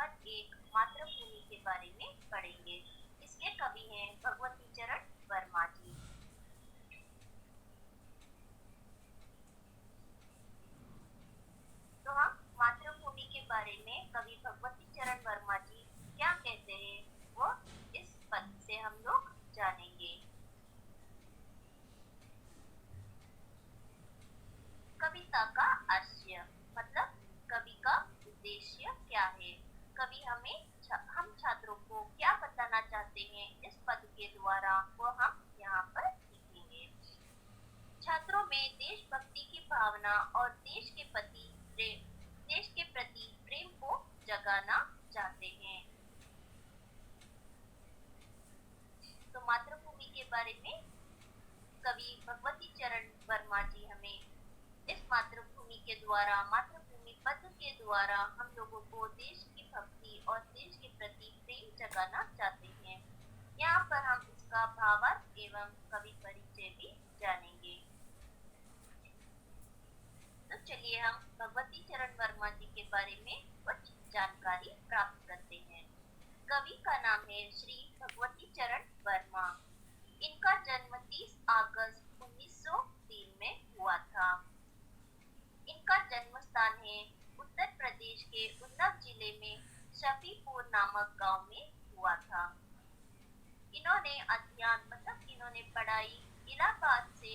Number एक मातृभूमि के बारे में पढ़ेंगे। इसके कवि हैं भगवती चरण वर्मा जी। तो हम मातृभूमि के बारे में कवि भगवती चरण वर्मा जी क्या कहते हैं वो इस पद से हम लोग जानेंगे। कविता का आशय मतलब कवि का उद्देश्य क्या है। कवि हम छात्रों को क्या बताना चाहते हैं इस पद के द्वारा वो हम यहाँ पर लिखेंगे। छात्रों में देशभक्ति की भावना और देश के प्रति प्रेम को जगाना चाहते हैं। तो मातृभूमि के बारे में कवि भगवती चरण वर्मा जी हमें इस मातृभूमि के द्वारा मातृभूमि पद के द्वारा हम लोगों को देश की भक्ति और देश के प्रति प्रेम जगाना चाहते हैं। यहाँ पर हम इसका भावार्थ एवं कवि परिचय भी जानेंगे। तो चलिए हम भगवती चरण वर्मा जी के बारे में कुछ जानकारी प्राप्त करते हैं। कवि का नाम है श्री भगवती चरण वर्मा। इनका जन्म 30 अगस्त 1903 में हुआ था। इनका जन्म स्थान है उत्तर प्रदेश के उन्नाव जिले में शफीपुर नामक गांव में हुआ था। इन्होंने अध्ययन मतलब इन्होंने पढ़ाई इलाहाबाद से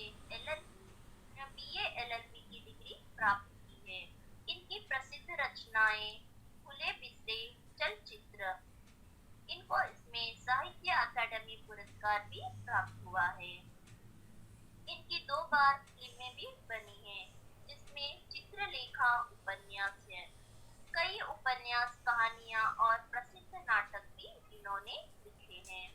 बीए एलएलबी की डिग्री प्राप्त की है। इनकी प्रसिद्ध रचनाएं खुले बिस्रे चलचित्र, इनको इसमें साहित्य अकादमी पुरस्कार भी प्राप्त हुआ है। इनकी 2 बार फिल्में भी बनी हैं जिसमें चित्रलेखा उपन्यास है। कई उपन्यास कहानियां और प्रसिद्ध नाटक भी इन्होंने लिखे हैं।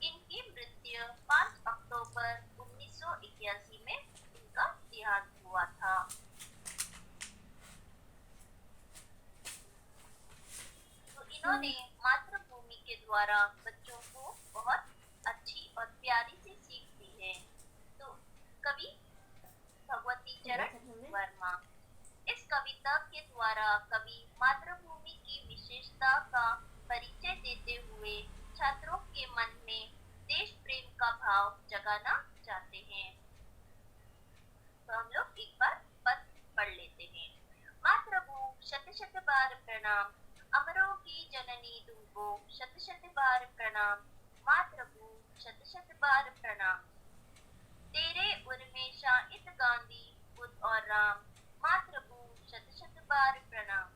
इनकी मृत्यु 5 अक्टूबर 1981 में इनका देहांत हुआ था। तो इन्होंने मातृभूमि के द्वारा बच्चों को बहुत अच्छी और प्यारी सी सीख दी है। तो कवि भगवती चरण वर्मा इस कविता के द्वारा कवि मातृभूमि की विशेषता का परिचय देते हुए छात्रों के मन में देश प्रेम का भाव जगाना चाहते हैं। तो हम लोग एक बार पद पढ़ लेते हैं। मातृभू शत शत बार प्रणाम, अमरों की जननी तुमको शत शत बार प्रणाम। मातृभू शत शत बार प्रणाम। तेरे उर्मे शाहिद गांधी बुद्ध और राम। मातृभू शत शत बार प्रणाम।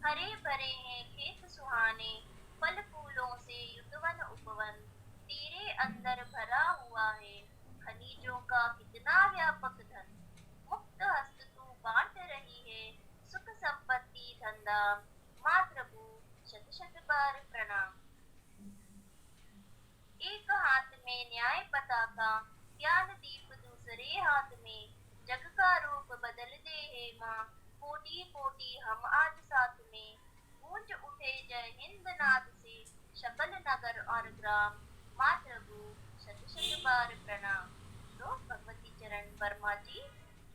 हरे भरे हैं खेत सुहाने, फल फूलों से युतवन उपवन। तेरे अंदर भरा हुआ है खनिजों का कितना व्यापक धन। मुक्त हस्त तू बांट रही है सुख संपत्ति धन धाम। मातृभू शत शत बार प्रणाम। एक हाथ में न्याय पताका, ज्ञान दीप दूसरे हाथ में। जग का रूप बदल दे हे माँ, कोटि कोटि हम आज साथ में। गूंज उठे जय हिंद नाद से सकल नगर और ग्राम। मातृभू शत शत बार प्रणाम। तो भगवती चरण वर्मा जी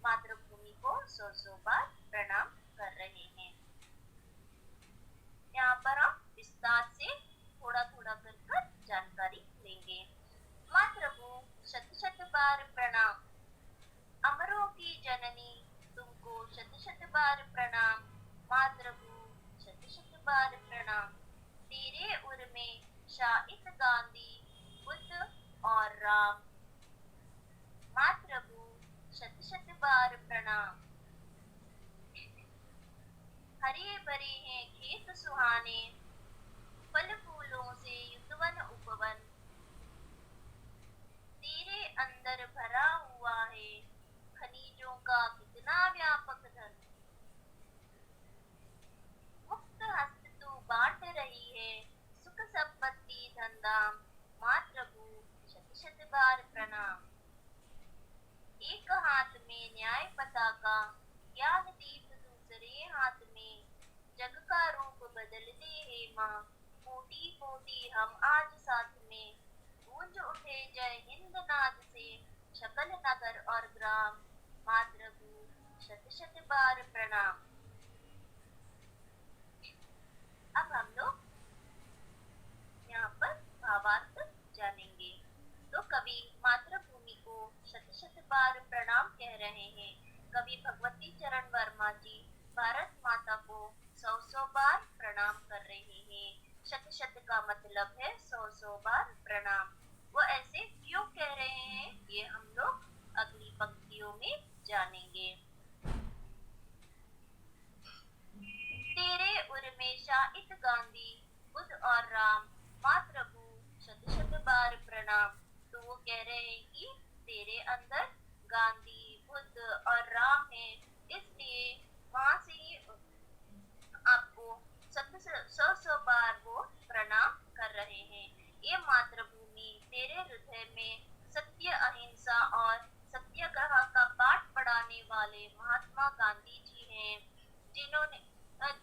मातृभूमि को 100 बार प्रणाम कर रहे हैं। यहाँ पर हम विस्तार से थोड़ा थोड़ा कर जानकारी लेंगे। मातृभू शत शत बार प्रणाम, अमरों की जननी तुमको शत शत बार प्रणाम। मातृभू शत शत बार प्रणाम। तेरे उर में शाहिद गांधी बुद्ध और राम। मातृभू शत शत बार प्रणाम। हरे भरे हैं खेत सुहाने, फल फूलों से युतवन उपवन। तेरे अंदर भरा हुआ है खनिजों का कितना व्यापक धन। मुक्त हस्त तू बांट रही है सुख संपत्ति धन धाम। मातृभू शत शत बार प्रणाम। एक हाथ में न्याय पताका, ज्ञान दीप दूसरे हाथ में। जग का रूप बदल दे हे माँ, कोटि कोटि हम आज साथ में। गूंज उठे जय हिंद नाद से सकल नगर और ग्राम। मातृभू शत शत बार प्रणाम। अब हम लोग यहाँ पर भावार्थ जानेंगे। तो कवि मातृभूमि को शत शत बार प्रणाम कह रहे हैं। कवि भगवती चरण वर्मा जी भारत माता को सौ सौ बार प्रणाम कर रहे हैं। शत शत का मतलब है सौ सौ बार प्रणाम। वो ऐसे क्यों कह रहे हैं ये हम लोग अगली पंक्तियों में जानेंगे। तेरे उर्मेशा इत गांधी बुद्ध और राम मातृभू शत शत बार प्रणाम। तो वो कह रहे हैं कि तेरे अंदर गांधी बुद्ध और राम है, इसलिए वहां से ही आपको सौ सौ बार वो प्रणाम कर रहे हैं। ये मातृभूमि तेरे हृदय में सत्य अहिंसा और सत्याग्रह का पाठ पढ़ाने वाले महात्मा गांधी जी हैं, जिन्होंने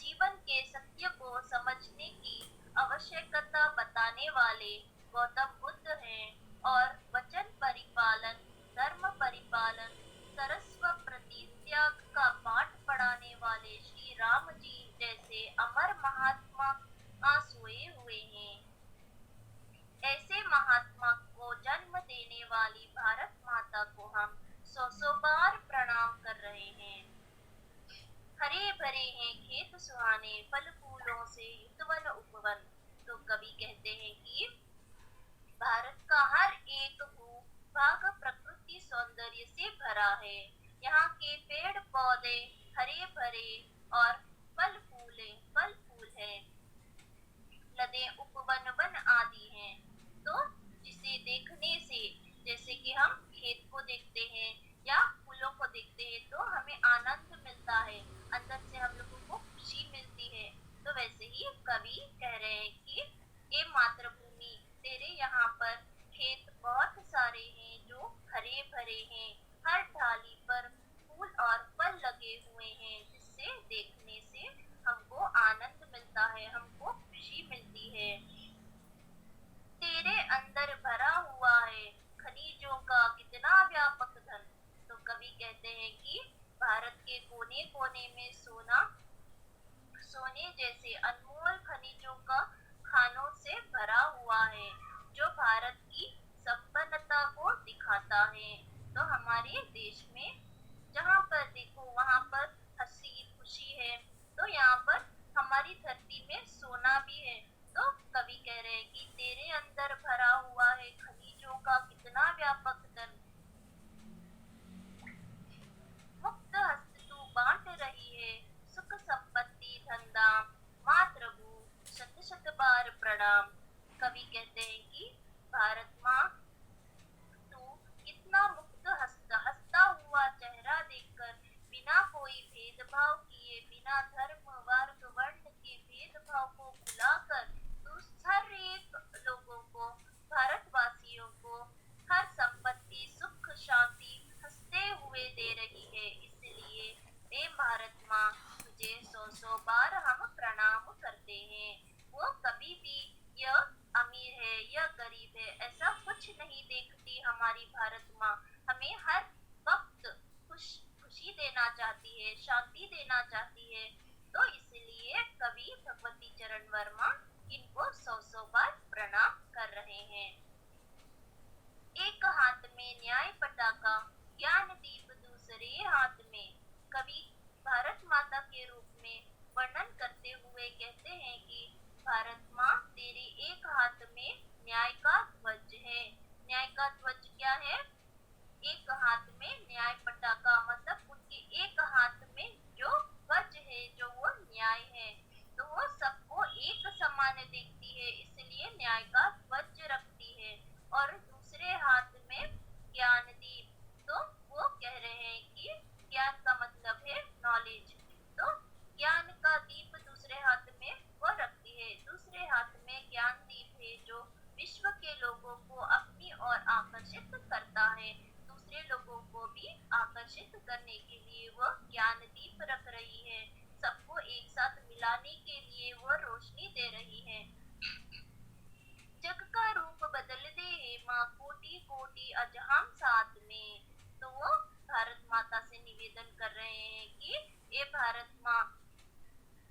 जीवन के सत्य को समझने की आवश्यकता बताने वाले गौतम बुद्ध हैं, और वचन परिपालन, धर्म परिपालन, सर्वस्व परित्याग का पाठ पढ़ाने वाले श्री राम जी जैसे अमर महात्मा सोए हुए हैं। ऐसे महात्मा को जन्म देने वाली भारत माता को हम सौ सौ बार प्रणाम कर रहे हैं। हरे भरे हैं खेत सुहाने, फल फूलों से युतवन उपवन। तो कवि कहते हैं कि भारत का हर एक भूभाग प्रकृति सौंदर्य से भरा है। यहाँ के पेड़ पौधे हरे भरे और फल फूल है, लदे उपवन वन आदि हैं। तो जिसे देखने से, जैसे कि हम खेत को देखते हैं या फूलों को देखते हैं तो हमें आनंद मिलता है, अंदर से हम लोगों को खुशी मिलती है। तो वैसे ही कवि कह रहे हैं कि ये मातृभूमि तेरे यहाँ पर खेत बहुत सारे हैं जो हरे भरे हैं, हर डाली पर फूल और फल लगे हुए हैं, जिससे देखने से हमको आनंद मिलता है, हमको खुशी मिलती है। तेरे अंदर भरा हुआ है खनिजों का कितना व्यापक धन। तो कवि कहते हैं कि भारत के कोने कोने में सोने जैसे अनमोल खनिजों का खानों से भरा हुआ है, जो भारत की संपन्नता को दिखाता है। तो हमारे देश में जहाँ पर देखो वहाँ पर हंसी खुशी है, तो यहाँ पर हमारी धरती में सोना भी है। तो कवि कह रहे हैं कि तेरे अंदर भरा हुआ है खनिजों का कितना व्यापक धन, मुक्त हस्त तू बांट रही है सुख संपत्ति धन धाम, मातृभू शत शत बार प्रणाम। कवि कहते हैं कि भारत माँ तू कितना मुक्त हंसता हुआ चेहरा देखकर, बिना कोई भेदभाव किए, बिना धर्म वर्ग वर्ण के भेदभाव को भुलाकर तू हर एक लोगों को, भारतवासियों को हर संपत्ति सुख शांति हंसते हुए दे रही है। इसलिए हे भारत माँ तुझे सौ सौ बार हम प्रणाम करते हैं। वो कभी भी यह अमीर है यह गरीब है ऐसा कुछ नहीं देखती हमारी भारत माँ, हमें हर वक्त खुशी देना चाहती है, शांति देना चाहती है। तो इसलिए कवि भगवती चरण वर्मा इनको सौ सौ बार प्रणाम कर रहे हैं। एक हाथ में न्याय पताका, ज्ञान दीप दूसरे हाथ में। कवि भारत माता के रूप में वर्णन करते हुए कहते हैं कि भारत माँ तेरे एक हाथ में न्याय का ध्वज है। न्याय का ध्वज क्या है? एक हाथ में न्याय पताका, मतलब उनके एक हाथ में जो ध्वज है, जो वो न्याय है, तो वो सबको एक समान देखती है, इसलिए न्याय का ध्वज रखती है। और दूसरे हाथ में ज्ञान दीप, तो वो कह रहे हैं कि ज्ञान का मतलब है नॉलेज, तो ज्ञान का दीप दूसरे हाथ में वो रखती है। दूसरे हाथ में ज्ञान दीप है जो विश्व के लोगों को अपनी ओर आकर्षित करता है। दूसरे लोगों को भी आकर्षित करने के लिए वो ज्ञान दीप रख रही है, सबको एक साथ मिलाने के लिए वो रोशनी दे रही है। जग का रूप बदल दे हे माँ कोटि कोटि अजहम साथ में। तो वो भारत माता से निवेदन कर रहे हैं कि ये भारत माँ,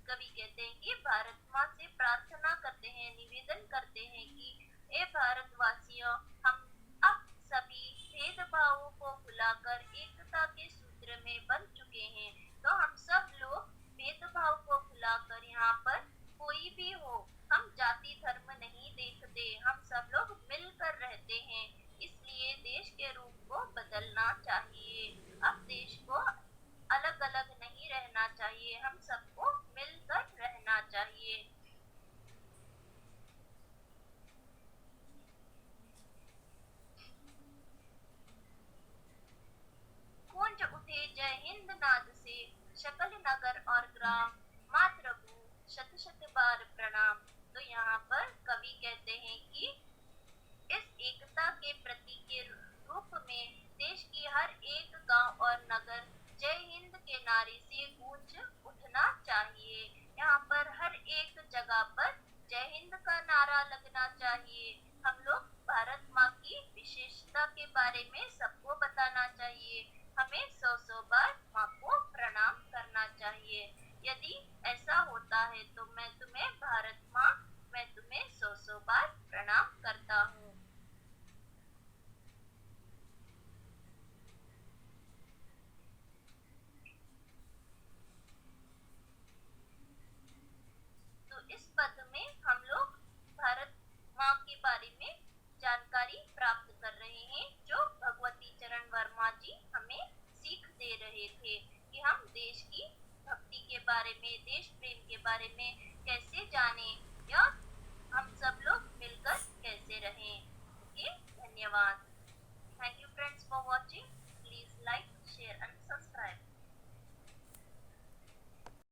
कवि कहते हैं कि भारत माँ से प्रार्थना करते हैं, निवेदन करते हैं कि ए भारतवासियों, हम अब सभी भेदभावों को भुलाकर एकता के सूत्र में बंध चुके हैं। तो हम सब लोग भेदभाव को भुलाकर यहाँ पर कोई भी हो, हम जाति धर्म नहीं देखते, हम सब लोग मिलकर रहते हैं। इसलिए देश के रूप को बदलना चाहिए। अब देश को अलग अलग नहीं रहना चाहिए, हम सबको मिलकर रहना चाहिए। गूंज उठे जय हिंद नाद से सकल नगर और ग्राम, मातृभू शत शत बार प्रणाम। तो यहाँ पर कवि कहते हैं कि इस एकता के प्रतीक के रूप में देश की हर एक गांव और नगर जय हिंद के नारे से गूंज उठना चाहिए। यहाँ पर हर एक जगह पर जय हिंद का नारा लगना चाहिए। हम लोग भारत माँ की विशेषता के बारे में सबको बताना चाहिए। हमें सौ सौ बार माँ को प्रणाम करना चाहिए। यदि ऐसा होता है तो मैं तुम्हें भारत माँ, मैं तुम्हें सौ सौ बार प्रणाम करता हूँ। तो इस पद में हम लोग भारत माँ के बारे में जानकारी प्राप्त कर रहे हैं, जो भगवती चरण वर्मा जी हमें सीख दे रहे थे कि हम देश की भक्ति के बारे में, देश प्रेम के बारे में कैसे जाने, या हम सब लोग मिलकर कैसे रहें। ओके, धन्यवाद। Thank you friends for watching.